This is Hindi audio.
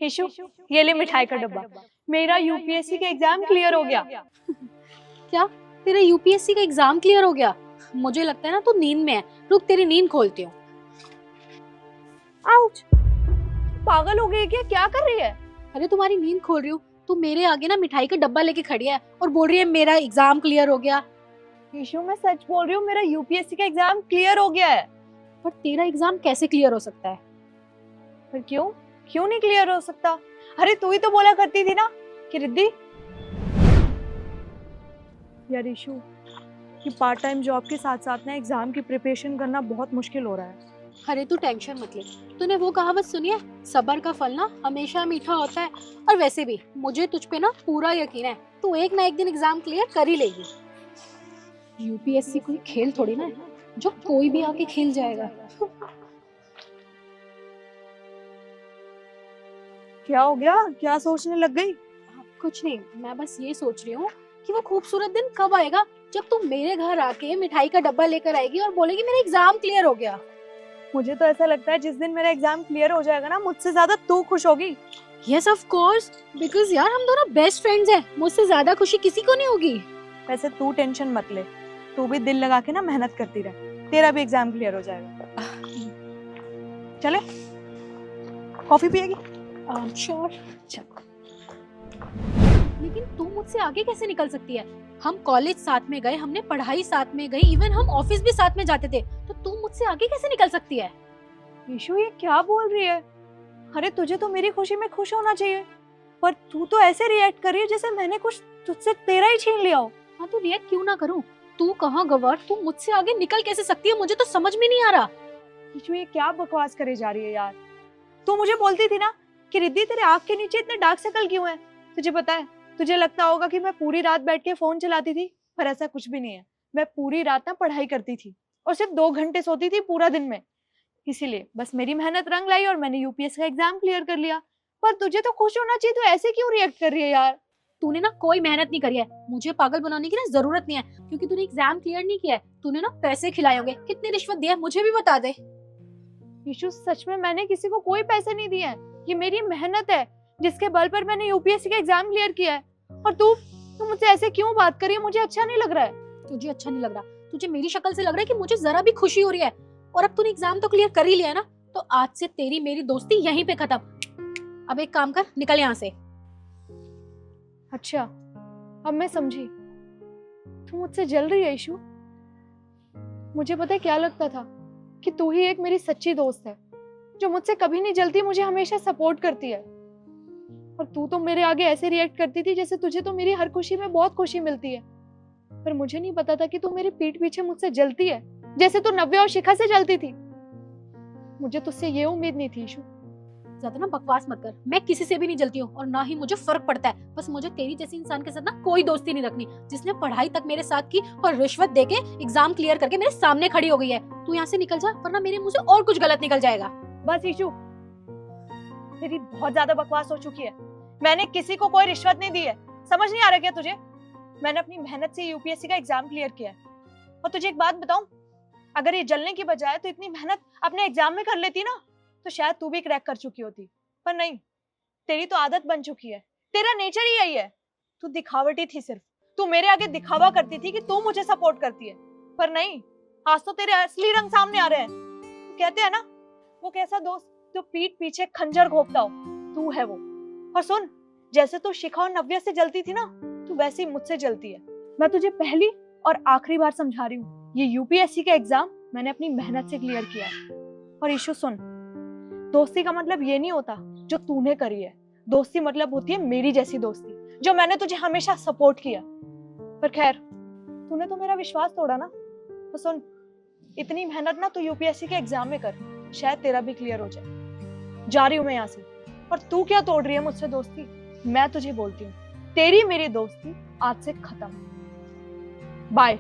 ईशु, ये ले मिठाई का डब्बा। मेरा यूपीएससी का एग्जाम क्लियर हो गया। क्या तेरा यूपीएससी का एग्जाम क्लियर हो गया? मुझे लगता है ना तू नींद में है। रुक तेरी नींद खोलती हूँ। आउच! पागल हो गई क्या? क्या कर रही है? अरे तुम्हारी नींद खोल रही हूँ। तू मेरे आगे ना मिठाई का डब्बा लेके खड़ी है और बोल रही है मेरा एग्जाम क्लियर हो गया। ईशु, मैं सच बोल रही हूँ, मेरा यूपीएससी का एग्जाम क्लियर हो गया है। पर तेरा एग्जाम कैसे क्लियर हो सकता है? पर क्यों? क्यों नहीं क्लियर हो सकता? अरे तू ही तो बोला करती थी ना कि रिद्धि यार ईशु, कि पार्ट टाइम जॉब के साथ साथ ना एग्जाम की प्रिपरेशन करना बहुत मुश्किल हो रहा है। अरे तू टेंशन मत ले। तूने वो कहावत सुनी है, सब्र का फल ना हमेशा मीठा होता है। और वैसे भी मुझे तुझ पे ना पूरा यकीन है, तू एक ना एक दिन एग्जाम क्लियर कर ही लेगी। यूपीएससी कोई खेल थोड़ी ना है जो कोई भी आके खेल जाएगा। क्या हो गया? क्या सोचने लग गई? कुछ नहीं, मैं बस ये सोच रही हूँ कि वो खूबसूरत दिन कब आएगा जब तू मेरे घर आके मिठाई का डब्बा लेकर आएगी और बोलेगी मेरा एग्जाम क्लियर हो गया। मुझे तो ऐसा लगता है जिस दिन मेरा एग्जाम क्लियर हो जाएगा ना, मुझसे ज्यादा तू खुश होगी। यस ऑफ कोर्स, बिकॉज यार हम दोनों बेस्ट फ्रेंड्स हैं। मुझसे ज्यादा खुशी किसी को नहीं होगी। वैसे तू टेंशन मत ले, तू भी दिल लगा के ना मेहनत करती रह, तेरा भी एग्जाम क्लियर हो जाएगा। चले, कॉफी पिएगी? श्योर। लेकिन तू मुझसे आगे कैसे निकल सकती है? हम कॉलेज साथ में गए, हमने पढ़ाई साथ में गई, इवन हम ऑफिस भी साथ में जाते थे, तो तू मुझसे आगे कैसे निकल सकती है? ईशु, ये क्या बोल रही है? अरे तुझे तो मेरी खुशी में खुश होना चाहिए, पर तू तो ऐसे रिएक्ट कर रही है जैसे मैंने कुछ तुझसे तेरा ही छीन लिया हो। हाँ तो रिएक्ट क्यों ना करूं? तू कहाँ गवर, तू मुझसे आगे निकल कैसे सकती है? मुझे तो समझ में नहीं आ रहा। ईशु, ये क्या बकवास करे जा रही है यार? तू मुझे बोलती थी ना कि रिद्धि तेरे आँख के नीचे इतने डार्क सर्कल क्यों है? तुझे पता है, तुझे लगता होगा कि मैं पूरी रात बैठ के फोन चलाती थी, पर ऐसा कुछ भी नहीं है। मैं पूरी रात ना पढ़ाई करती थी और सिर्फ 2 घंटे सोती थी पूरा दिन में। इसीलिए बस मेरी मेहनत रंग लाई और मैंने यूपीएससी का एग्जाम क्लियर कर लिया। पर तुझे तो खुश होना चाहिए, तू ऐसे क्यों रिएक्ट कर रही है यार? तूने ना कोई मेहनत नहीं करी है, मुझे पागल बनाने की ना जरूरत नहीं है, क्योंकि तूने एग्जाम क्लियर नहीं किया है। तूने ना पैसे खिलाए होंगे, कितनी रिश्वत दी है मुझे भी बता दे। ईशु, सच में मैंने किसी को कोई पैसे नहीं दिए हैं। ये मेरी मेहनत है जिसके बल पर मैंने यूपीएससी का एग्जाम क्लियर किया है। और तू मुझसे ऐसे क्यों बात कर रही है? मुझे अच्छा नहीं लग रहा है। तुझे अच्छा नहीं लग रहा? तुझे मेरी शक्ल से लग रहा है कि मुझे जरा भी खुशी हो रही है। और अब तूने एग्जाम तो क्लियर कर ही लिया है ना, तो आज से तेरी मेरी दोस्ती यहीं पे खत्म। अब एक काम कर, निकल यहाँ से। अच्छा, अब मैं समझी, तू मुझसे जल रही है ईशु। मुझे पता है क्या लगता था कि तू ही एक मेरी सच्ची दोस्त है जो मुझसे कभी नहीं जलती, मुझे हमेशा सपोर्ट करती है। और तू तो मेरे आगे ऐसे रिएक्ट करती थी जैसे तुझे तो मेरी हर खुशी में बहुत खुशी मिलती है। पर मुझे नहीं पता था कि तू मेरी पीठ पीछे मुझसे जलती है जैसे तू नव्या और शिखा से जलती थी। मुझे तुझसे ये उम्मीद नहीं थी ईशु। ज्यादा ना बकवास मत कर, मैं किसी से भी नहीं जलती हूँ और ना ही मुझे फर्क पड़ता है। बस मुझे तेरी जैसी इंसान के साथ ना कोई दोस्ती नहीं रखनी जिसने पढ़ाई तक मेरे साथ की और रिश्वत देके एग्जाम क्लियर करके मेरे सामने खड़ी हो गई है। तू यहाँ से निकल जा, वरना मेरे मुंह से और कुछ गलत निकल जाएगा। बस ईशु, तेरी बहुत ज्यादा बकवास हो चुकी है। मैंने किसी को कोई रिश्वत नहीं दी है, समझ नहीं आ रहा क्या तुझे? मैंने अपनी मेहनत से यूपीएससी का एग्जाम क्लियर किया है। और तुझे एक बात बताऊं, अगर ये जलने की बजाय तो इतनी मेहनत अपने एग्जाम में कर लेती ना, तो शायद तू भी क्रैक कर चुकी होती। पर नहीं, तेरी तो आदत बन चुकी है, तेरा नेचर ही यही है। तू दिखावटी थी, सिर्फ तू मेरे आगे दिखावा करती थी कि तू मुझे सपोर्ट करती है। पर नहीं, आज तो तेरे असली रंग सामने आ रहे हैं। कहते हैं ना, वो कैसा दोस्त जो पीठ पीछे खंजर घोंपता हो, तू है वो। और सुन, जैसे तू शिखा और नव्या से जलती थी ना, तू वैसे ही मुझसे जलती है। मैं तुझे पहली और आखिरी बार समझा रही हूँ, ये यूपीएससी का एग्जाम मैंने अपनी मेहनत से क्लियर किया है। और ईशु सुन, दोस्ती का मतलब ये नहीं होता जो तूने करी है। दोस्ती मतलब होती है मेरी जैसी दोस्ती, जो मैंने तुझे हमेशा सपोर्ट किया। पर खैर, तूने तो मेरा विश्वास तोड़ा ना। तो सुन, इतनी मेहनत ना तू यूपीएससी के एग्जाम में कर, शायद तेरा भी क्लियर हो जाए। जा रही हूँ मैं यहाँ से। और तू क्या तोड़ रही है मुझसे दोस्ती? मैं तुझे बोलती हूँ, तेरी मेरी दोस्ती आज से खत्म। बाय।